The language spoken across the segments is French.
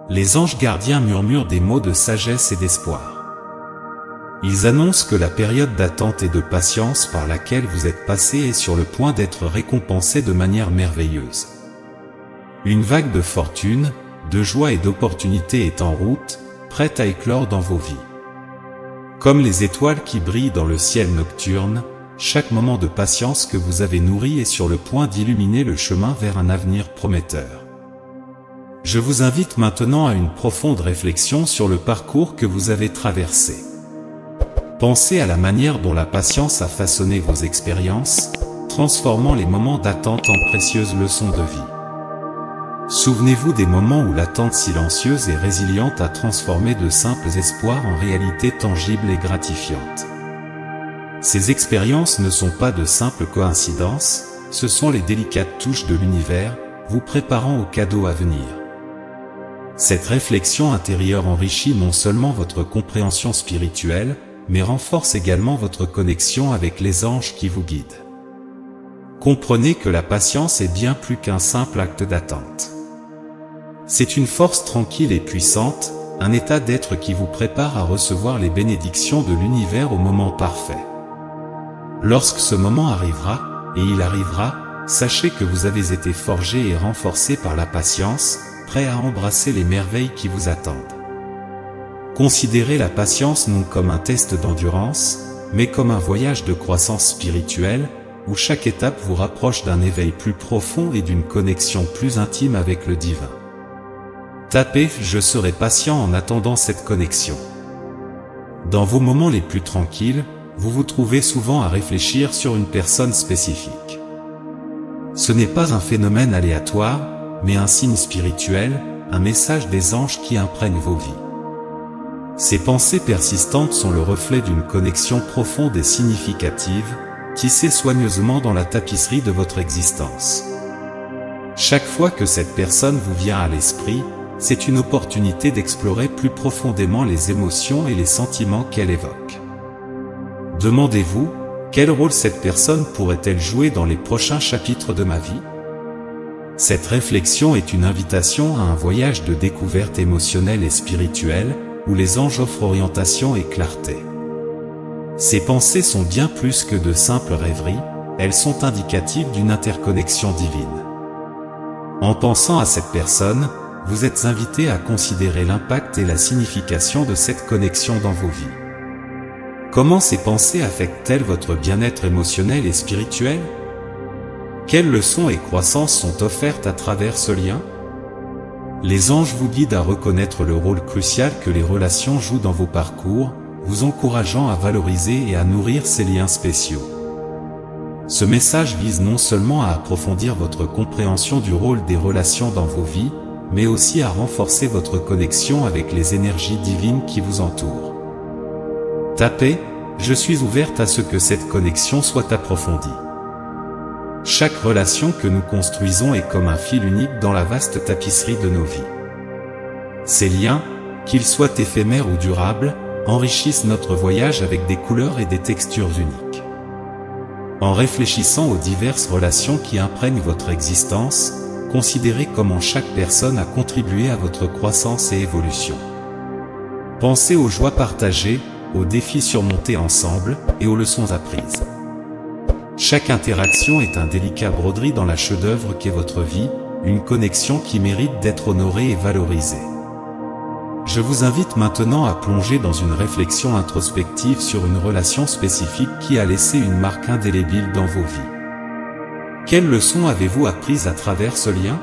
Les anges gardiens murmurent des mots de sagesse et d'espoir. Ils annoncent que la période d'attente et de patience par laquelle vous êtes passé est sur le point d'être récompensée de manière merveilleuse. Une vague de fortune, de joie et d'opportunités est en route, prête à éclore dans vos vies. Comme les étoiles qui brillent dans le ciel nocturne, chaque moment de patience que vous avez nourri est sur le point d'illuminer le chemin vers un avenir prometteur. Je vous invite maintenant à une profonde réflexion sur le parcours que vous avez traversé. Pensez à la manière dont la patience a façonné vos expériences, transformant les moments d'attente en précieuses leçons de vie. Souvenez-vous des moments où l'attente silencieuse et résiliente a transformé de simples espoirs en réalités tangibles et gratifiantes. Ces expériences ne sont pas de simples coïncidences, ce sont les délicates touches de l'univers, vous préparant aux cadeaux à venir. Cette réflexion intérieure enrichit non seulement votre compréhension spirituelle, mais renforce également votre connexion avec les anges qui vous guident. Comprenez que la patience est bien plus qu'un simple acte d'attente. C'est une force tranquille et puissante, un état d'être qui vous prépare à recevoir les bénédictions de l'univers au moment parfait. Lorsque ce moment arrivera, et il arrivera, sachez que vous avez été forgé et renforcé par la patience, prêt à embrasser les merveilles qui vous attendent. Considérez la patience non comme un test d'endurance, mais comme un voyage de croissance spirituelle, où chaque étape vous rapproche d'un éveil plus profond et d'une connexion plus intime avec le divin. Tapez « Je serai patient en attendant cette connexion ». Dans vos moments les plus tranquilles, vous vous trouvez souvent à réfléchir sur une personne spécifique. Ce n'est pas un phénomène aléatoire, mais un signe spirituel, un message des anges qui imprègne vos vies. Ces pensées persistantes sont le reflet d'une connexion profonde et significative, tissée soigneusement dans la tapisserie de votre existence. Chaque fois que cette personne vous vient à l'esprit, c'est une opportunité d'explorer plus profondément les émotions et les sentiments qu'elle évoque. Demandez-vous, quel rôle cette personne pourrait-elle jouer dans les prochains chapitres de ma vie ? Cette réflexion est une invitation à un voyage de découverte émotionnelle et spirituelle, où les anges offrent orientation et clarté. Ces pensées sont bien plus que de simples rêveries, elles sont indicatives d'une interconnexion divine. En pensant à cette personne, vous êtes invité à considérer l'impact et la signification de cette connexion dans vos vies. Comment ces pensées affectent-elles votre bien-être émotionnel et spirituel ? Quelles leçons et croissances sont offertes à travers ce lien ? Les anges vous guident à reconnaître le rôle crucial que les relations jouent dans vos parcours, vous encourageant à valoriser et à nourrir ces liens spéciaux. Ce message vise non seulement à approfondir votre compréhension du rôle des relations dans vos vies, mais aussi à renforcer votre connexion avec les énergies divines qui vous entourent. Tapez « Je suis ouverte à ce que cette connexion soit approfondie ». Chaque relation que nous construisons est comme un fil unique dans la vaste tapisserie de nos vies. Ces liens, qu'ils soient éphémères ou durables, enrichissent notre voyage avec des couleurs et des textures uniques. En réfléchissant aux diverses relations qui imprègnent votre existence, considérez comment chaque personne a contribué à votre croissance et évolution. Pensez aux joies partagées, aux défis surmontés ensemble et aux leçons apprises. Chaque interaction est un délicat broderie dans la chef-d'œuvre qu'est votre vie, une connexion qui mérite d'être honorée et valorisée. Je vous invite maintenant à plonger dans une réflexion introspective sur une relation spécifique qui a laissé une marque indélébile dans vos vies. Quelles leçons avez-vous apprises à travers ce lien ?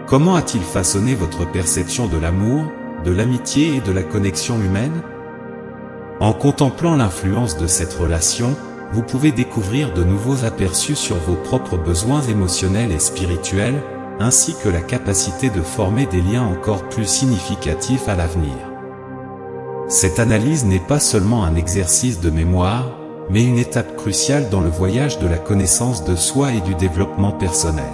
Comment a-t-il façonné votre perception de l'amour, de l'amitié et de la connexion humaine ? En contemplant l'influence de cette relation, vous pouvez découvrir de nouveaux aperçus sur vos propres besoins émotionnels et spirituels, ainsi que la capacité de former des liens encore plus significatifs à l'avenir. Cette analyse n'est pas seulement un exercice de mémoire, mais une étape cruciale dans le voyage de la connaissance de soi et du développement personnel.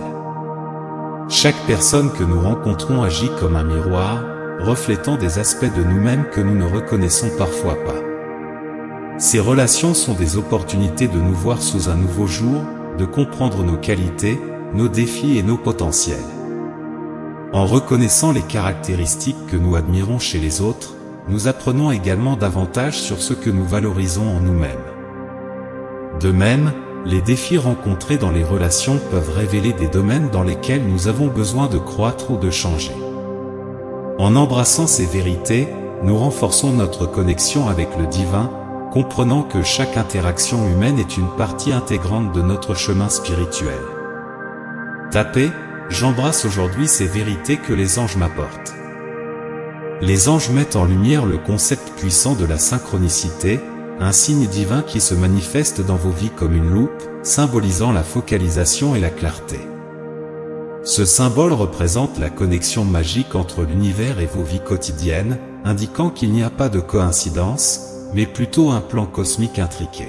Chaque personne que nous rencontrons agit comme un miroir, reflétant des aspects de nous-mêmes que nous ne reconnaissons parfois pas. Ces relations sont des opportunités de nous voir sous un nouveau jour, de comprendre nos qualités, nos défis et nos potentiels. En reconnaissant les caractéristiques que nous admirons chez les autres, nous apprenons également davantage sur ce que nous valorisons en nous-mêmes. De même, les défis rencontrés dans les relations peuvent révéler des domaines dans lesquels nous avons besoin de croître ou de changer. En embrassant ces vérités, nous renforçons notre connexion avec le divin, comprenant que chaque interaction humaine est une partie intégrante de notre chemin spirituel. Tapez « J'embrasse aujourd'hui ces vérités que les anges m'apportent ». Les anges mettent en lumière le concept puissant de la synchronicité, un signe divin qui se manifeste dans vos vies comme une loupe, symbolisant la focalisation et la clarté. Ce symbole représente la connexion magique entre l'univers et vos vies quotidiennes, indiquant qu'il n'y a pas de coïncidence, mais plutôt un plan cosmique intriqué.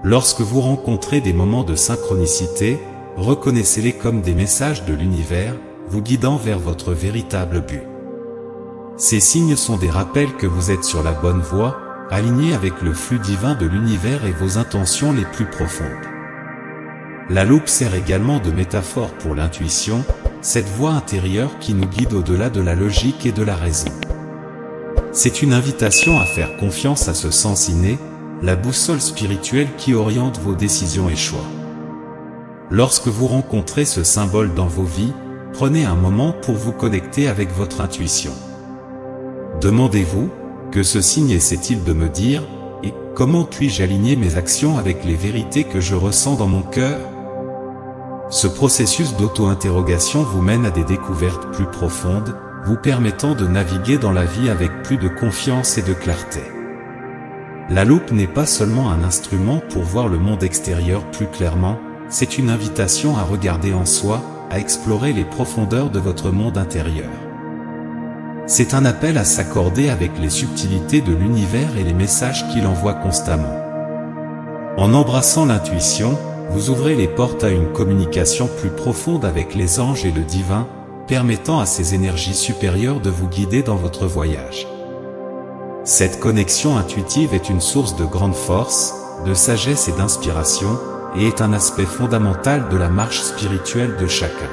Lorsque vous rencontrez des moments de synchronicité, reconnaissez-les comme des messages de l'univers, vous guidant vers votre véritable but. Ces signes sont des rappels que vous êtes sur la bonne voie, alignés avec le flux divin de l'univers et vos intentions les plus profondes. La loupe sert également de métaphore pour l'intuition, cette voix intérieure qui nous guide au-delà de la logique et de la raison. C'est une invitation à faire confiance à ce sens inné, la boussole spirituelle qui oriente vos décisions et choix. Lorsque vous rencontrez ce symbole dans vos vies, prenez un moment pour vous connecter avec votre intuition. Demandez-vous, que ce signe essaie-t-il de me dire, et comment puis-je aligner mes actions avec les vérités que je ressens dans mon cœur? Ce processus d'auto-interrogation vous mène à des découvertes plus profondes, vous permettant de naviguer dans la vie avec plus de confiance et de clarté. La loupe n'est pas seulement un instrument pour voir le monde extérieur plus clairement, c'est une invitation à regarder en soi, à explorer les profondeurs de votre monde intérieur. C'est un appel à s'accorder avec les subtilités de l'univers et les messages qu'il envoie constamment. En embrassant l'intuition, vous ouvrez les portes à une communication plus profonde avec les anges et le divin, permettant à ces énergies supérieures de vous guider dans votre voyage. Cette connexion intuitive est une source de grande force, de sagesse et d'inspiration, et est un aspect fondamental de la marche spirituelle de chacun.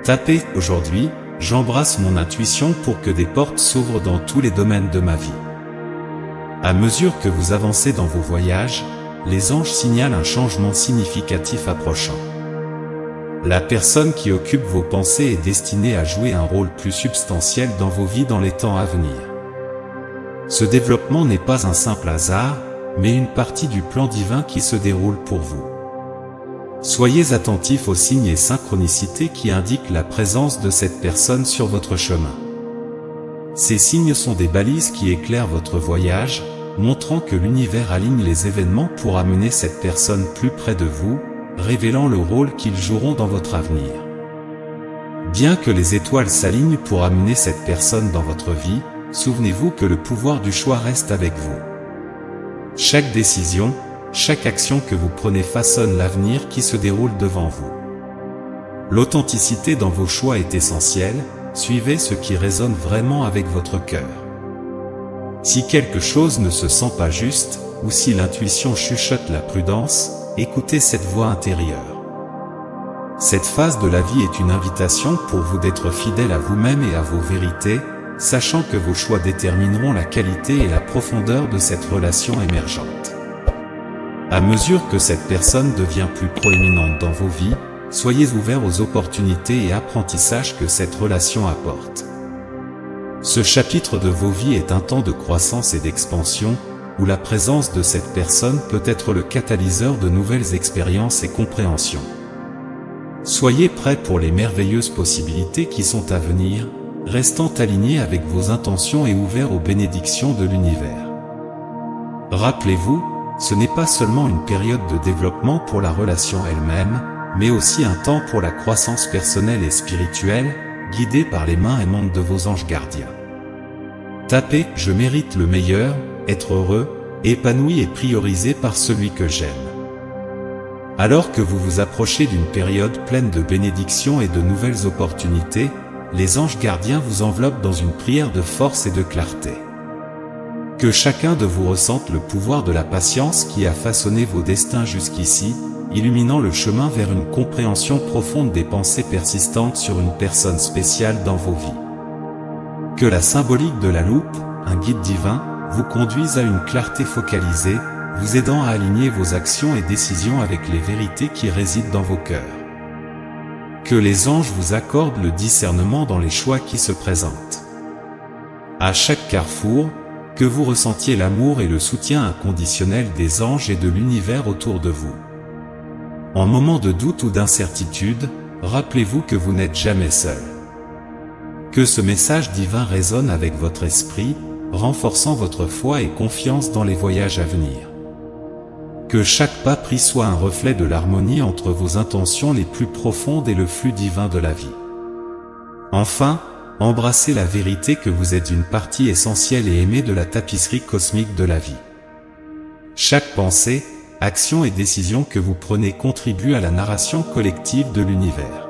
Tapez « Aujourd'hui, j'embrasse mon intuition pour que des portes s'ouvrent dans tous les domaines de ma vie ». À mesure que vous avancez dans vos voyages, les anges signalent un changement significatif approchant. La personne qui occupe vos pensées est destinée à jouer un rôle plus substantiel dans vos vies dans les temps à venir. Ce développement n'est pas un simple hasard, mais une partie du plan divin qui se déroule pour vous. Soyez attentifs aux signes et synchronicités qui indiquent la présence de cette personne sur votre chemin. Ces signes sont des balises qui éclairent votre voyage, montrant que l'univers aligne les événements pour amener cette personne plus près de vous, révélant le rôle qu'ils joueront dans votre avenir. Bien que les étoiles s'alignent pour amener cette personne dans votre vie, souvenez-vous que le pouvoir du choix reste avec vous. Chaque décision, chaque action que vous prenez façonne l'avenir qui se déroule devant vous. L'authenticité dans vos choix est essentielle, suivez ce qui résonne vraiment avec votre cœur. Si quelque chose ne se sent pas juste, ou si l'intuition chuchote la prudence, écoutez cette voix intérieure. Cette phase de la vie est une invitation pour vous d'être fidèle à vous-même et à vos vérités, sachant que vos choix détermineront la qualité et la profondeur de cette relation émergente. À mesure que cette personne devient plus proéminente dans vos vies, soyez ouverts aux opportunités et apprentissages que cette relation apporte. Ce chapitre de vos vies est un temps de croissance et d'expansion, où la présence de cette personne peut être le catalyseur de nouvelles expériences et compréhensions. Soyez prêts pour les merveilleuses possibilités qui sont à venir, restant alignés avec vos intentions et ouverts aux bénédictions de l'univers. Rappelez-vous, ce n'est pas seulement une période de développement pour la relation elle-même, mais aussi un temps pour la croissance personnelle et spirituelle, guidée par les mains aimantes de vos anges gardiens. Tapez « Je mérite le meilleur, être heureux, épanoui et priorisé par celui que j'aime ». Alors que vous vous approchez d'une période pleine de bénédictions et de nouvelles opportunités, les anges gardiens vous enveloppent dans une prière de force et de clarté. Que chacun de vous ressente le pouvoir de la patience qui a façonné vos destins jusqu'ici, illuminant le chemin vers une compréhension profonde des pensées persistantes sur une personne spéciale dans vos vies. Que la symbolique de la loupe, un guide divin, vous conduise à une clarté focalisée, vous aidant à aligner vos actions et décisions avec les vérités qui résident dans vos cœurs. Que les anges vous accordent le discernement dans les choix qui se présentent. À chaque carrefour, que vous ressentiez l'amour et le soutien inconditionnel des anges et de l'univers autour de vous. En moment de doute ou d'incertitude, rappelez-vous que vous n'êtes jamais seul. Que ce message divin résonne avec votre esprit, renforçant votre foi et confiance dans les voyages à venir. Que chaque pas pris soit un reflet de l'harmonie entre vos intentions les plus profondes et le flux divin de la vie. Enfin, embrassez la vérité que vous êtes une partie essentielle et aimée de la tapisserie cosmique de la vie. Chaque pensée, action et décision que vous prenez contribue à la narration collective de l'univers.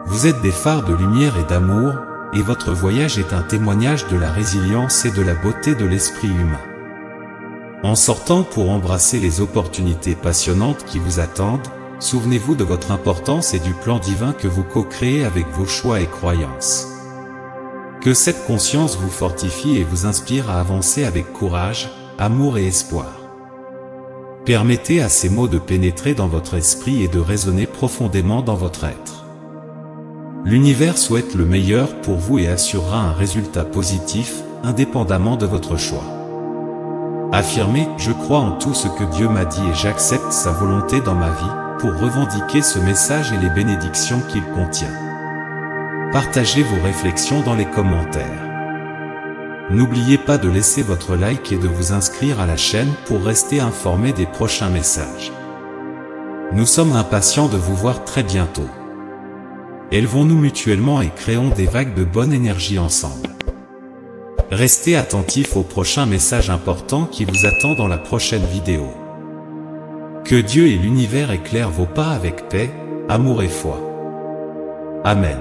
Vous êtes des phares de lumière et d'amour, et votre voyage est un témoignage de la résilience et de la beauté de l'esprit humain. En sortant pour embrasser les opportunités passionnantes qui vous attendent, souvenez-vous de votre importance et du plan divin que vous co-créez avec vos choix et croyances. Que cette conscience vous fortifie et vous inspire à avancer avec courage, amour et espoir. Permettez à ces mots de pénétrer dans votre esprit et de résonner profondément dans votre être. L'univers souhaite le meilleur pour vous et assurera un résultat positif, indépendamment de votre choix. Affirmez « Je crois en tout ce que Dieu m'a dit et j'accepte sa volonté dans ma vie » pour revendiquer ce message et les bénédictions qu'il contient. Partagez vos réflexions dans les commentaires. N'oubliez pas de laisser votre like et de vous inscrire à la chaîne pour rester informé des prochains messages. Nous sommes impatients de vous voir très bientôt. Élevons-nous mutuellement et créons des vagues de bonne énergie ensemble. Restez attentifs au prochain message important qui vous attend dans la prochaine vidéo. Que Dieu et l'univers éclairent vos pas avec paix, amour et foi. Amen.